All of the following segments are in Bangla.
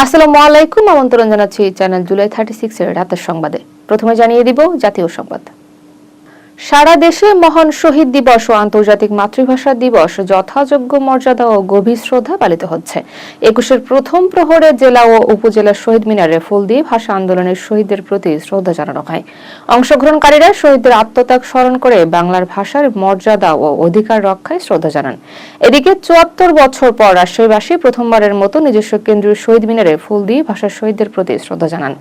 আসসালামু আলাইকুম, আমন্ত্রণ জানাচ্ছি চ্যানেল জুলাই 36 এর রাতের সংবাদে। প্রথমে জানিয়ে দিব জাতীয় সংবাদ। সারা দেশে মহান শহীদ দিবস ও আন্তর্জাতিক মাতৃভাষা দিবস যথাযোগ্য মর্যাদা ও গভীর শ্রদ্ধা পালিত হচ্ছে। 21-এর প্রথম প্রহরে জেলা ও উপজেলা শহীদ মিনারে ফুল দিয়ে ভাষা আন্দোলনের শহীদদের প্রতি শ্রদ্ধা জানানো হয়। অংশগ্রহণকারীরা শহীদদের আত্মত্যাগ স্মরণ করে বাংলার ভাষার মর্যাদা ও অধিকার রক্ষায় শ্রদ্ধা জানান। এদিকে ৭৪ বছর পর রাজশাহীবাসী প্রথমবারের মতো নিজস্ব কেন্দ্রীয় শহীদ মিনারে ফুল দিয়ে ভাষার শহীদদের প্রতি শ্রদ্ধা জানান।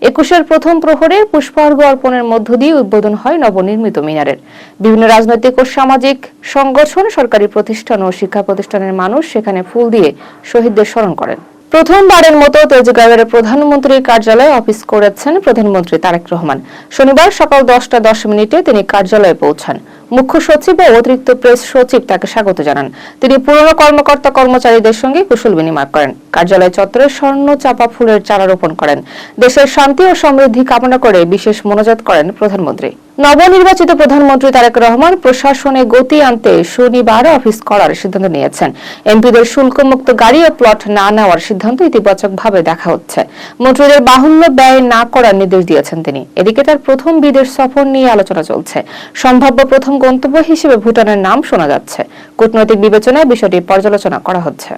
21-এর প্রথম প্রহরে পুষ্পার্ঘ অর্পণের মধ্য দিয়ে উদ্বোধন হয় নবনির্মিত মিনারের। বিভিন্ন রাজনৈতিক ও সামাজিক সংগঠন, সরকারি প্রতিষ্ঠান ও শিক্ষা প্রতিষ্ঠানের মানুষ সেখানে ফুল দিয়ে শহীদদের স্মরণ করেন। প্রথমবারের মতো তেজগাঁওয়ের প্রধানমন্ত্রীর কার্যালয়ে অফিস করেছেন প্রধানমন্ত্রী তারেক রহমান। শনিবার সকাল 10টা 10 মিনিটে তিনি কার্যালয়ে পৌঁছান। মুখ্য সচিব ও অতিরিক্ত প্রেস সচিব তাকে স্বাগত জানান। তিনি পুরনো কর্মকর্তা কর্মচারীদের সঙ্গে কুশল বিনিময় করেন। কার্যালয় চত্বরে স্বর্ণ চাপা ফুলের চারা রোপণ করেন। দেশের শান্তি ও সমৃদ্ধি কামনা করে বিশেষ মোনাজাত করেন প্রধানমন্ত্রী। নবনির্বাচিত প্রধানমন্ত্রী তারেক রহমান প্রশাসনে গতি আনতে শনিবার অফিস করার সিদ্ধান্ত নিয়েছেন। এমপিদের শুল্কমুক্ত গাড়ি ও প্লট না নেওয়ার সিদ্ধান্ত ইতিবাচকভাবে দেখা হচ্ছে। মন্ত্রীদের বাহুল্য ব্যয় না করার নির্দেশ দিয়েছেন তিনি। এদিকে তার প্রথম বিদেশ সফর নিয়ে আলোচনা চলছে। সম্ভাব্য প্রথম গন্তব্য হিসেবে ভুটানের নাম শোনা যাচ্ছে। কূটনৈতিক বিবেচনায় বিষয়টি পর্যালোচনা করা হচ্ছে।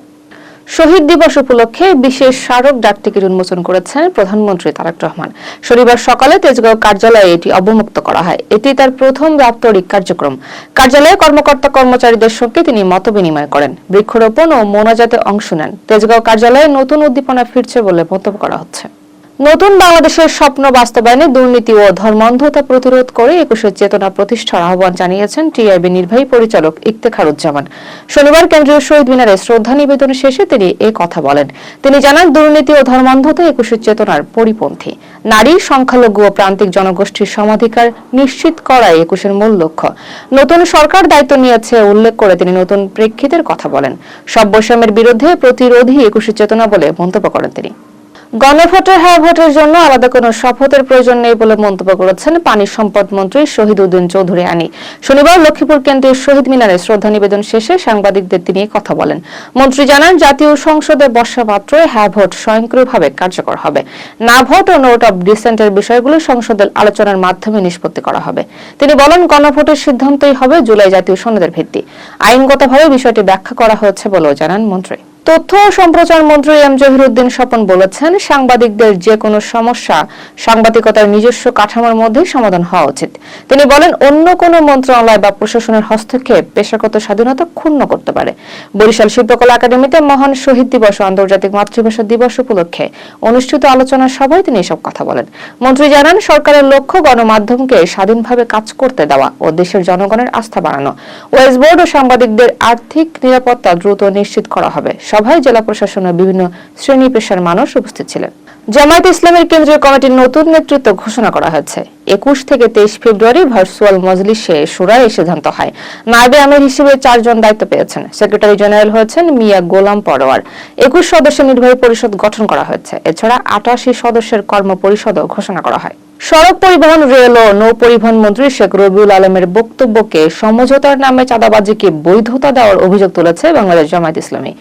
শহীদ দিবস উপলক্ষে বিশেষ স্মারক ডাকটিকিট উন্মোচন করেছেন প্রধানমন্ত্রী তারেক রহমান। শনিবার সকালে তেজগাঁও কার্যালয়ে এটি অবমুক্ত করা হয়। এটি তার প্রথম দাপ্তরিক কার্যক্রম। কার্যালয়ে কর্মকর্তা কর্মচারীদের সঙ্গে তিনি মতবিনিময় করেন, বৃক্ষরোপণ ও মোনাজাতে অংশ নেন। তেজগাঁও কার্যালয়ে নতুন উদ্দীপনা ফিরছে বলে মন্তব্য করা হচ্ছে। নতুন বাংলাদেশের স্বপ্ন বাস্তবায়নে দুর্নীতি ও ধর্মান্ধতা প্রতিরোধ করে 21-এর চেতনা প্রতিষ্ঠার আহ্বান জানিয়েছেন টিআইবি নির্বাহী পরিচালক ইফতেখারুজ্জামান। শনিবার কেন্দ্রীয় শহীদ মিনারে শ্রদ্ধা নিবেদন শেষে তিনি এই কথা বলেন। তিনি জানান, দুর্নীতি ও ধর্মান্ধতা 21-এর চেতনার পরিপন্থী। নারী, সংখ্যালঘু ও প্রান্তিক জনগোষ্ঠীর সমাধিকার নিশ্চিত করাই 21-এর মূল লক্ষ্য। নতুন সরকার দায়িত্ব নিয়েছে উল্লেখ করে তিনি নতুন প্রেক্ষিতের কথা বলেন। সব বৈষম্যের বিরুদ্ধে প্রতিরোধী 21-এর চেতনা বলে মন্তব্য করেন তিনি। গণভোটের হ্যাঁ ভোটের জন্য আলাদা কোনো শপথের প্রয়োজন নেই বলে মন্তব্য করেছেন পানি সম্পদ মন্ত্রী শহীদ উদ্দিন চৌধুরী আনি। শনিবার লক্ষ্মীপুর কেন্দ্রীয় শহীদ মিনারে শ্রদ্ধা নিবেদন শেষে সাংবাদিকদের তিনি কথা বলেন। মন্ত্রী জানান, জাতীয় সংসদে বসা মাত্রই হ্যাঁ ভোট স্বয়ংক্রিয়ভাবে কার্যকর হবে। না ভোট ও নোট অব ডিসেন্টের বিষয়গুলো সংসদের আলোচনার মাধ্যমে নিষ্পত্তি করা হবে। তিনি বলেন, গণভোটের সিদ্ধান্তই হবে জুলাই জাতীয় সনদের ভিত্তি। আইনগতভাবে বিষয়টি ব্যাখ্যা করা হয়েছে বলেও জানান মন্ত্রী। তথ্য ও সম্প্রচার মন্ত্রী এম জহিরুদ্দিন স্বপন বলেছেন, সাংবাদিকদের যে কোনো সমস্যা সাংবাদিকতার নিজস্ব কাঠামোর মধ্যেই সমাধান হওয়া উচিত। তিনি বলেন, অন্য কোনো মন্ত্রণালয় বা প্রশাসনের হস্তক্ষেপ পেশাগত স্বাধীনতা ক্ষুণ্ণ করতে পারে। বরিশাল শিল্পকলা একাডেমিতে মহান শহীদ দিবস ও আন্তর্জাতিক মাতৃভাষা দিবস উপলক্ষে অনুষ্ঠিত আলোচনা সভায় তিনি এসব কথা বলেন। মন্ত্রী জানান, সরকারের লক্ষ্য গণমাধ্যমকে স্বাধীনভাবে কাজ করতে দেওয়া ও দেশের জনগণের আস্থা বাড়ানো। ওয়েস বোর্ড ও সাংবাদিকদের আর্থিক নিরাপত্তা দ্রুত নিশ্চিত করা হবে। সভায় জেলা প্রশাসনের বিভিন্ন শ্রেণী পেশার মানুষ উপস্থিত ছিলেন। জামায়াতে ইসলামের কেন্দ্রীয় কমিটির নতুন নেতৃত্ব ঘোষণা করা হয়েছে। 21 থেকে 23 ফেব্রুয়ারি ভার্চুয়াল মজলিসে শুরায় সিদ্ধান্ত হয়। নায়েবে আমির হিসেবে 4 জন দায়িত্ব পেয়েছেন। সেক্রেটারি জেনারেল হয়েছেন মিয়া গোলাম পরোয়ার। 21 সদস্যের নির্বাহী পরিষদ গঠন করা হয়েছে। এছাড়া 88 সদস্যের কর্ম পরিষদও ঘোষণা করা হয়। সড়ক পরিবহন, রেল ও নৌ পরিবহন মন্ত্রী শেখ রবিউল আলমের বক্তব্যকে সমঝোতার নামে চাঁদাবাজিকে বৈধতা দেওয়ার অভিযোগ তুলেছে বাংলাদেশ জামায়াত ইসলামী।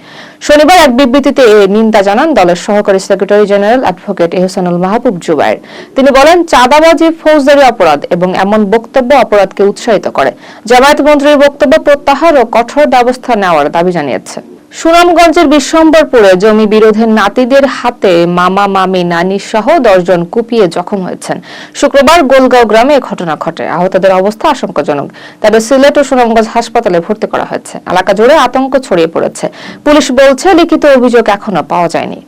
শনিবার এক বিবৃতিতে এ নিন্দা জানান দলের সহকারী সেক্রেটারি জেনারেল অ্যাডভোকেট এহসানুল মাহবুব জুবায়ের। তিনি বলেন, চাঁদাবাজি ফৌজদারি অপরাধ এবং এমন বক্তব্য অপরাধকে উৎসাহিত করে। জামায়াত মন্ত্রীর বক্তব্য প্রত্যাহার ও কঠোর ব্যবস্থা নেওয়ার দাবি জানিয়েছে। সুনামগঞ্জের বিশ্বম্বরপুরে জমি বিরোধের নাতিদের হাতে মামা, মামি, নানি সহ 10 জন কুপিয়ে জখম হয়েছেন। শুক্রবার গোলগাঁও গ্রামে এই ঘটনা ঘটে। আহতদের অবস্থা আশঙ্কাজনক। তাদের সিলেট ও সুনামগঞ্জ হাসপাতালে ভর্তি করা হয়েছে। এলাকা জুড়ে আতঙ্ক ছড়িয়ে পড়েছে। পুলিশ বলছে, লিখিত অভিযোগ এখনো পাওয়া যায়নি।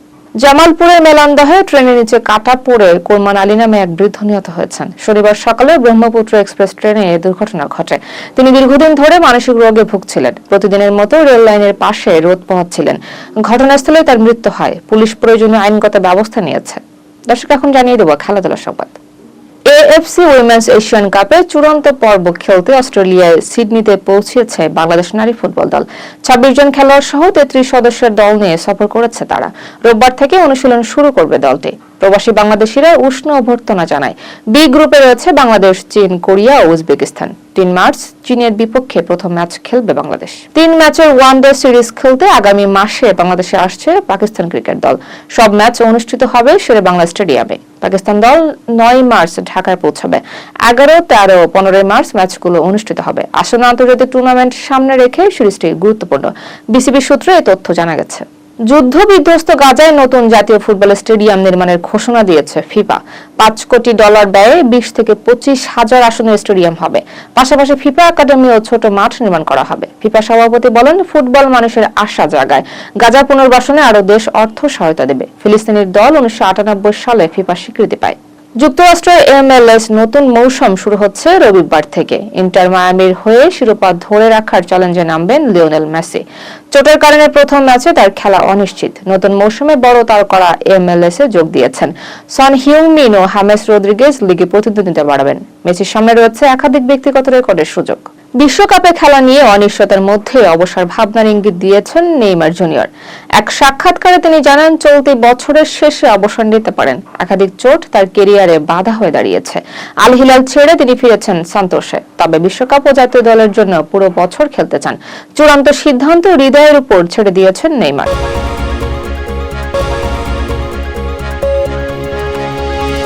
জামালপুরের মেলান্দহে ট্রেনের নিচে কাটা পড়ে কোরমান আলী নামে এক বৃদ্ধ নিহত হয়েছেন। শনিবার সকালে ব্রহ্মপুত্র এক্সপ্রেস ট্রেনে এ দুর্ঘটনা ঘটে। তিনি দীর্ঘদিন ধরে মানসিক রোগে ভুগছিলেন। প্রতিদিনের মতো রেল লাইনের পাশে রোদ পোহাচ্ছিলেন। ঘটনাস্থলে তার মৃত্যু হয়। পুলিশ প্রয়োজনীয় আইনগত ব্যবস্থা নিয়েছে। দর্শক, এখন জানিয়ে দেব খেলাধুলার সংবাদ। এএফসি উইমেন্স এশিয়ান কাপে চূড়ান্ত পর্ব খেলতে অস্ট্রেলিয়ায় সিডনিতে পৌঁছেছে বাংলাদেশ নারী ফুটবল দল। 26 জন খেলোয়াড় সহ 33 সদস্যের দল নিয়ে সফর করেছে তারা। রোববার থেকে অনুশীলন শুরু করবে দলটি। প্রবাসী বাংলাদেশিরা উষ্ণ অভ্যর্থনা জানায়। বি গ্রুপে রয়েছে বাংলাদেশ, চীন, কোরিয়া ও উজবেকিস্তান। 3 মার্চ চীনের বিপক্ষে প্রথম ম্যাচ খেলবে বাংলাদেশ। 3 ম্যাচের ওয়ানডে সিরিজ খেলতে আগামী মাসে বাংলাদেশে আসছে পাকিস্তান ক্রিকেট দল। সব ম্যাচ অনুষ্ঠিত হবে শেরেবাংলা স্টেডিয়ামে। পাকিস্তান দল 9 মার্চ ঢাকায় পৌঁছাবে। 11, 13, 15 মার্চ ম্যাচগুলো অনুষ্ঠিত হবে। আসন্ন আন্তর্জাতিক টুর্নামেন্ট সামনে রেখে সিরিজটি গুরুত্বপূর্ণ। বিসিবি সূত্রে এই তথ্য জানা গেছে। যুদ্ধ বিধ্বস্ত গাজায় নতুন জাতীয় ফুটবল স্টেডিয়াম নির্মাণের ঘোষণা দিয়েছে ফিফা। $5 কোটি ব্যয়ে 20 থেকে 25 হাজার আসনের স্টেডিয়াম হবে। পাশাপাশি ফিফা একাডেমি ও ছোট মাঠ নির্মাণ করা হবে। ফিফা সভাপতি বলেন, ফুটবল মানুষের আশা জাগায়। গাজা পুনর্বাসনে আরো দেশ অর্থ সহায়তা দেবে। ফিলিস্তিনের দল 1998 সালে ফিফা স্বীকৃতি পায়। যুক্তরাষ্ট্রের MLS নতুন মৌসুম শুরু হচ্ছে রবিবার থেকে। ইন্টার মায়ামির হয়ে শিরোপা ধরে রাখার চ্যালেঞ্জে নামবেন লিওনেল মেসি। চোটের কারণে প্রথম ম্যাচে তার খেলা অনিশ্চিত। নতুন মৌসুমে বড় তারকারা MLS এ যোগ দিয়েছেন। সন হিউং-মিন ও হামেস রদ্রিগেজ লিগে প্রতিদ্বন্দ্বিতা বাড়াবেন। মেসির সামনে রয়েছে একাধিক ব্যক্তিগত রেকর্ডের সুযোগ। বিশ্বকাপে খেলা নিয়ে অনিশ্চয়তার মধ্যে অবসর ভাবনার ইঙ্গিত দিয়েছেন নেইমার জুনিয়র। এক সাক্ষাৎকারে তিনি জানান, চলতি বছরের শেষে অবসর নিতে পারেন। একাধিক চোট তার ক্যারিয়ারে বাধা হয়ে দাঁড়িয়েছে। আল হিলাল ছেড়ে তিনি ফিরেছেন সান্তোসে। তবে বিশ্বকাপ ও জাতীয় দলের জন্য পুরো বছর খেলতে চান। চূড়ান্ত সিদ্ধান্ত হৃদয়ের উপর ছেড়ে দিয়েছেন নেইমার।